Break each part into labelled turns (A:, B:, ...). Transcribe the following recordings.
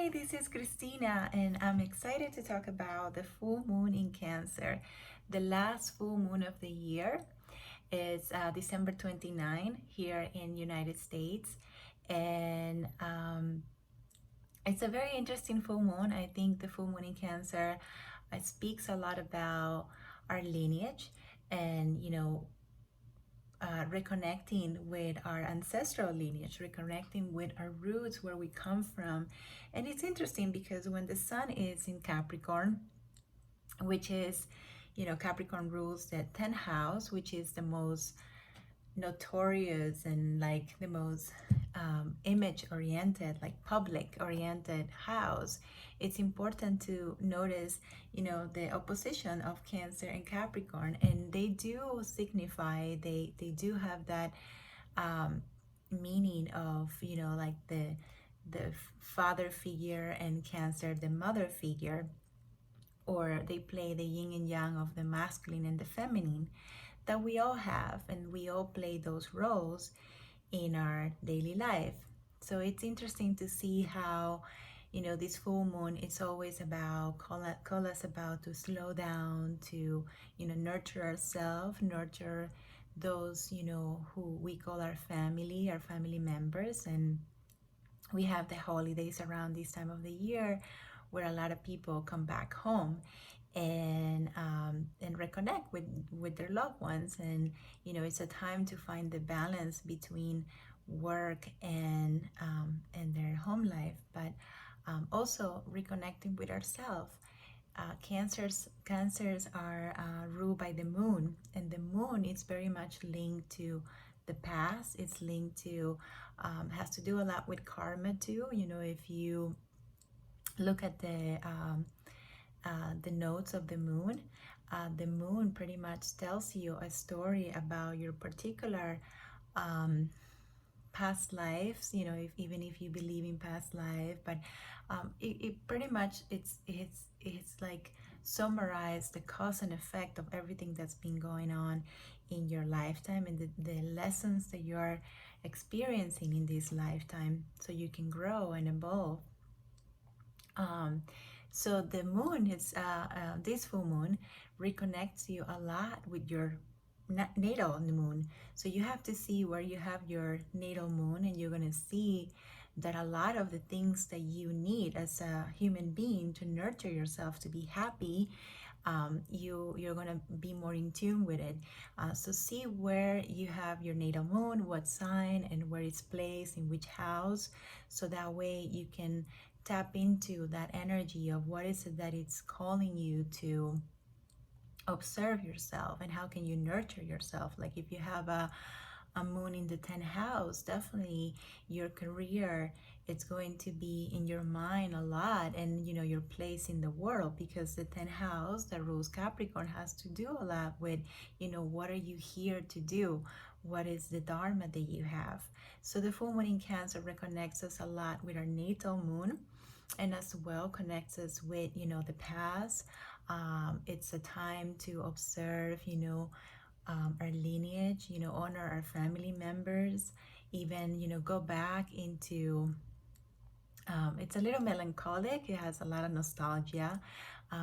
A: Hi, this is Christina, and I'm excited to talk about the full moon in Cancer. The last full moon of the year is December 29 here in United States, and it's a very interesting full moon. I think the full moon in Cancer speaks a lot about our lineage and reconnecting with our ancestral lineage, reconnecting with our roots, where we come from. And it's interesting because when the sun is in Capricorn, which is, Capricorn rules the 10th house, which is the most notorious and like the most image oriented, like public oriented house. It's important to notice the opposition of Cancer and Capricorn, and they do signify, they do have that um, meaning of like the father figure, and Cancer the mother figure, or they play the yin and yang of the masculine and the feminine that we all have, and we all play those roles in our daily life. So it's interesting to see how this full moon, it's always about call us about to slow down, to nurture ourselves, nurture those who we call our family members. And we have the holidays around this time of the year, where a lot of people come back home and reconnect with their loved ones. And it's a time to find the balance between work and their home life, but also reconnecting with ourselves. Cancers are ruled by the moon, and the moon is very much linked to the past. It's linked to has to do a lot with karma too. If you look at the notes of the moon pretty much tells you a story about your particular past lives. Even if you believe in past life, but it pretty much it's like summarize the cause and effect of everything that's been going on in your lifetime, and the lessons that you're experiencing in this lifetime, so you can grow and evolve. So the moon is this full moon reconnects you a lot with your natal moon. So you have to see where you have your natal moon, and you're going to see that a lot of the things that you need as a human being to nurture yourself, to be happy, you're going to be more in tune with it. So see where you have your natal moon, what sign, and where it's placed in which house, so that way you can tap into that energy of what is it that it's calling you to observe yourself, and how can you nurture yourself. Like if you have a moon in the 10th house, definitely your career, it's going to be in your mind a lot, and your place in the world, because the 10th house that rules Capricorn has to do a lot with what are you here to do, what is the dharma that you have. So the full moon in Cancer reconnects us a lot with our natal moon, and as well connects us with the past. It's a time to observe our lineage, honor our family members, even go back into it's a little melancholic, it has a lot of nostalgia,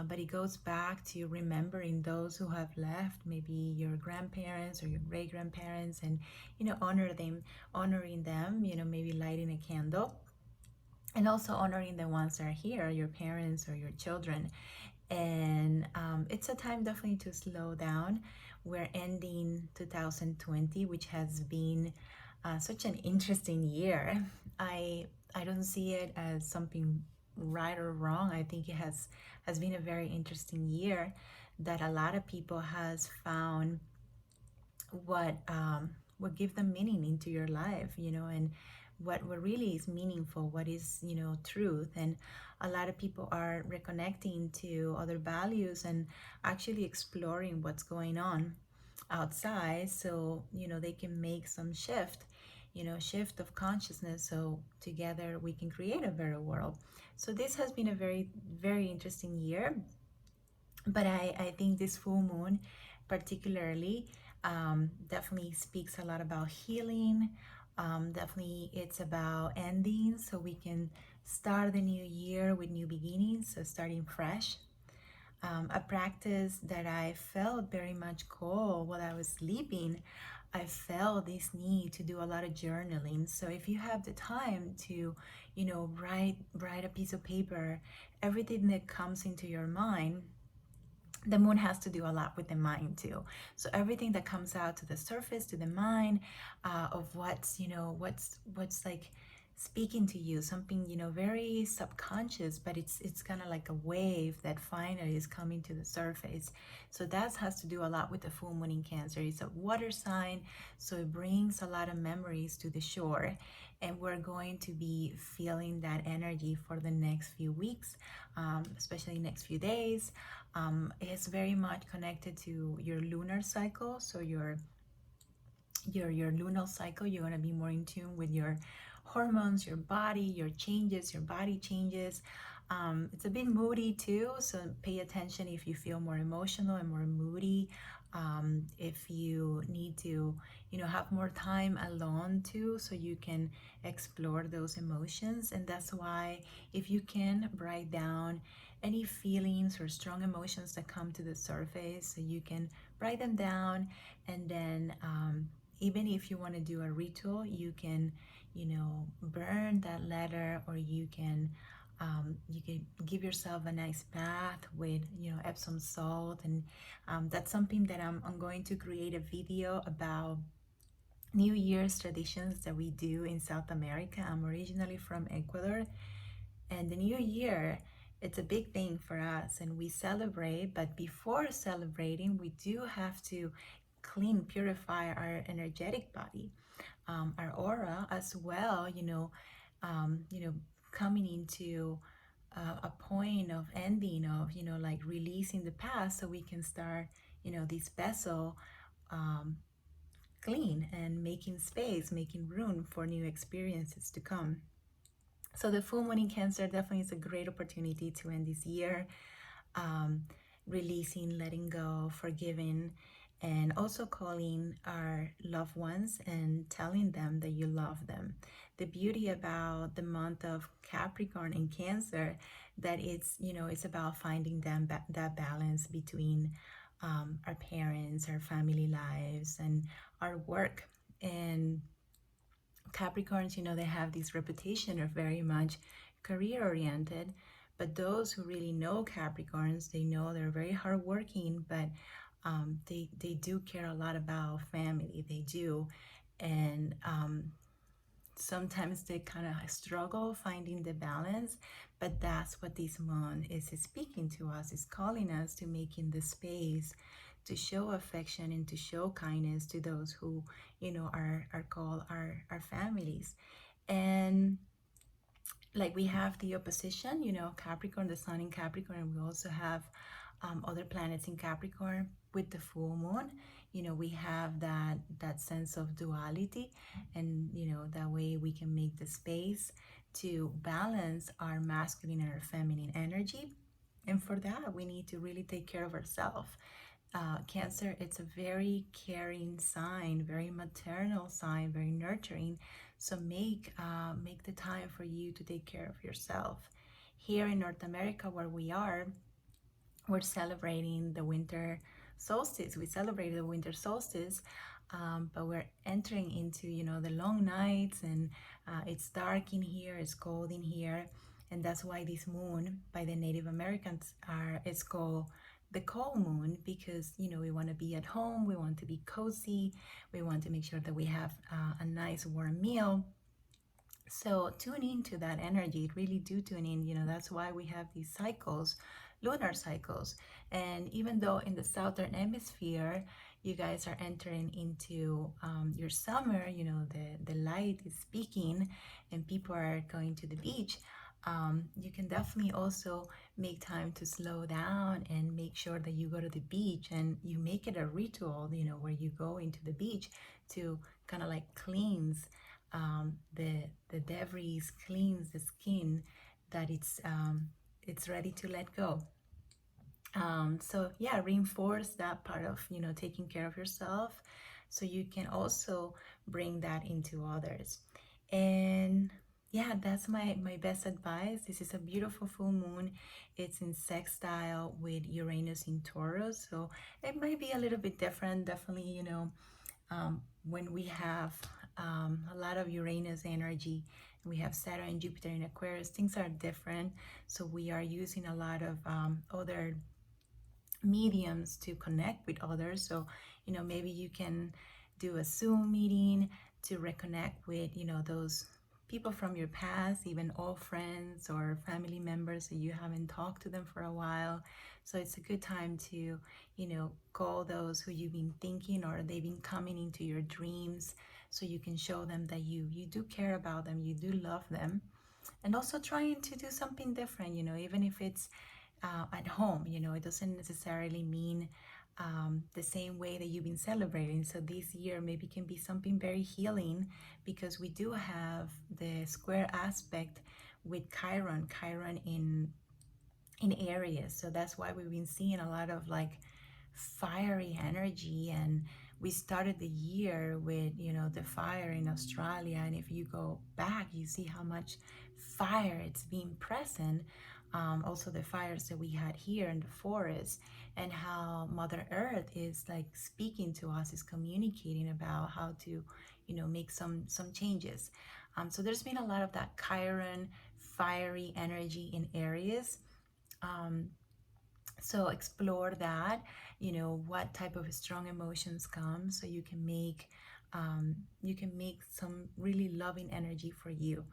A: but it goes back to remembering those who have left, maybe your grandparents or your great grandparents, and honoring them, maybe lighting a candle, and also honoring the ones that are here, your parents or your children. And it's a time definitely to slow down. We're ending 2020, which has been such an interesting year. I don't see it as something right or wrong. I think it has been a very interesting year, that a lot of people has found what give them meaning into your life, and what really is meaningful, what is truth. And a lot of people are reconnecting to other values, and actually exploring what's going on outside, so they can make some shift of consciousness, so together we can create a better world. So this has been a very, very interesting year, but I think this full moon particularly definitely speaks a lot about healing. Definitely it's about ending, so we can start the new year with new beginnings, so starting fresh. A practice that I felt very much called while I was sleeping. I felt this need to do a lot of journaling. So if you have the time to, write a piece of paper, everything that comes into your mind, the moon has to do a lot with the mind too. So everything that comes out to the surface, to the mind, of what's like speaking to you, something very subconscious, but it's kind of like a wave that finally is coming to the surface. So that has to do a lot with the full moon in Cancer. It's a water sign, so it brings a lot of memories to the shore, and we're going to be feeling that energy for the next few weeks, especially next few days. It's very much connected to your lunar cycle. So your lunar cycle, you're going to be more in tune with your hormones, your body, your changes, your body changes. It's a bit moody too, so pay attention if you feel more emotional and more moody. If you need to, have more time alone too, so you can explore those emotions. And that's why, if you can write down any feelings or strong emotions that come to the surface, so you can write them down, and then even if you want to do a ritual, you can, burn that letter, or you can give yourself a nice bath with, Epsom salt. And that's something that I'm going to create a video about New Year's traditions that we do in South America. I'm originally from Ecuador, and the New Year, it's a big thing for us, and we celebrate. But before celebrating, we do have to clean, purify our energetic body, our aura as well. Coming into a point of ending, of like releasing the past, so we can start this vessel um, clean, and making space, making room for new experiences to come. So the full moon in Cancer definitely is a great opportunity to end this year, um, releasing, letting go, forgiving, and also calling our loved ones and telling them that you love them. The beauty about the month of Capricorn and Cancer, that it's about finding that balance between our parents, our family lives, and our work. And Capricorns, they have this reputation of very much career oriented, but those who really know Capricorns, they know they're very hardworking, but they do care a lot about family. They do. And sometimes they kind of struggle finding the balance, but that's what this month is speaking to us, is calling us to making the space to show affection and to show kindness to those who are called our families. And like, we have the opposition, Capricorn, the sun in Capricorn, and we also have other planets in Capricorn with the full moon. We have that sense of duality, and that way we can make the space to balance our masculine and our feminine energy. And for that, we need to really take care of ourselves. Cancer, it's a very caring sign, very maternal sign, very nurturing. So make the time for you to take care of yourself. Here in North America, where we are, we're celebrating the winter solstice. We celebrated the winter solstice, but we're entering into the long nights, and it's dark in here, it's cold in here, and that's why this moon by the Native Americans is called the cold moon, because we want to be at home, we want to be cozy, we want to make sure that we have a nice warm meal. So tune into that energy, really do tune in. That's why we have these cycles, lunar cycles. And even though in the southern hemisphere you guys are entering into your summer, the light is speaking and people are going to the beach, you can definitely also make time to slow down and make sure that you go to the beach and you make it a ritual, where you go into the beach to kind of like cleanse the debris, cleanse the skin, that it's ready to let go. So yeah, reinforce that part of taking care of yourself, so you can also bring that into others. And Yeah, that's my best advice. This is a beautiful full moon. It's in sextile with Uranus in Taurus, so it might be a little bit different. Definitely, when we have a lot of Uranus energy, and we have Saturn and Jupiter in Aquarius, things are different. So we are using a lot of other mediums to connect with others. So, maybe you can do a Zoom meeting to reconnect with, those people from your past, even old friends or family members that you haven't talked to them for a while. So it's a good time to, call those who you've been thinking or they've been coming into your dreams, so you can show them that you do care about them, you do love them. And also trying to do something different, even if it's at home. It doesn't necessarily mean the same way that you've been celebrating. So this year maybe can be something very healing, because we do have the square aspect with Chiron in Aries. So that's why we've been seeing a lot of like fiery energy. And we started the year with, the fire in Australia. And if you go back, you see how much fire it's being present. Also the fires that we had here in the forest, and how Mother Earth is like speaking to us, is communicating about how to, make some changes. So there's been a lot of that Chiron fiery energy in Aries. um, so explore that, what type of strong emotions come, so you can make some really loving energy for you.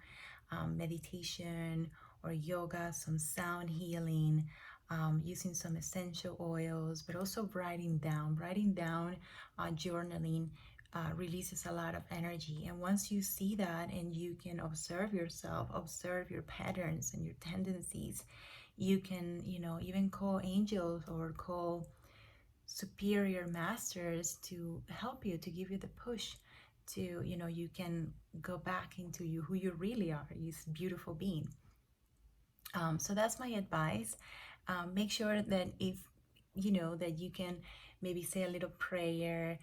A: Meditation or yoga, some sound healing, using some essential oils, but also writing down, journaling releases a lot of energy. And once you see that and you can observe yourself, observe your patterns and your tendencies, you can, even call angels or call superior masters to help you, to give you the push to, you can go back into you, who you really are, this beautiful being. So that's my advice. Make sure that if that you can maybe say a little prayer,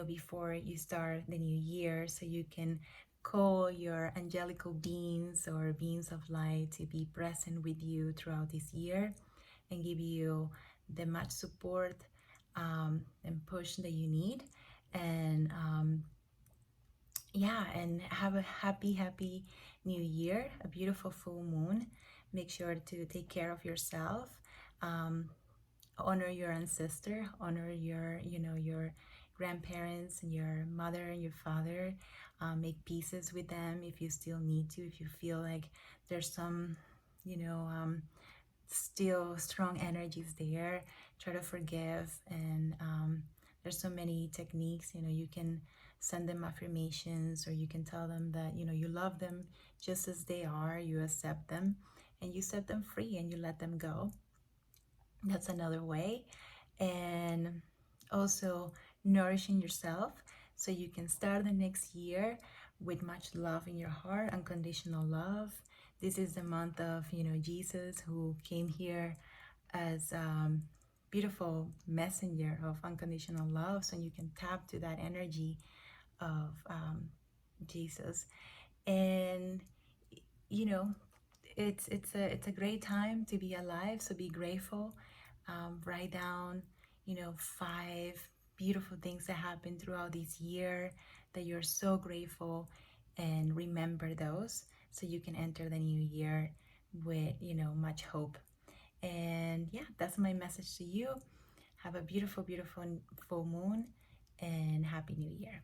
A: before you start the new year, so you can call your angelical beings or beings of light to be present with you throughout this year and give you the much support and push that you need. And yeah, and have a happy new year, a beautiful full moon. Make sure to take care of yourself. um, Honor your ancestor, honor your grandparents and your mother and your father. Make pieces with them if you still need to, if you feel like there's some you know still strong energies there. Try to forgive. And there's so many techniques. You can send them affirmations, or you can tell them that you love them just as they are, you accept them, and you set them free and you let them go. That's another way. And also nourishing yourself, so you can start the next year with much love in your heart, unconditional love. This is the month of Jesus, who came here as beautiful messenger of unconditional love, so you can tap to that energy of Jesus. And you know it's a great time to be alive, so be grateful. Write down 5 beautiful things that happened throughout this year that you're so grateful, and remember those, so you can enter the new year with much hope. And yeah, that's my message to you. Have a beautiful full moon, and happy new year.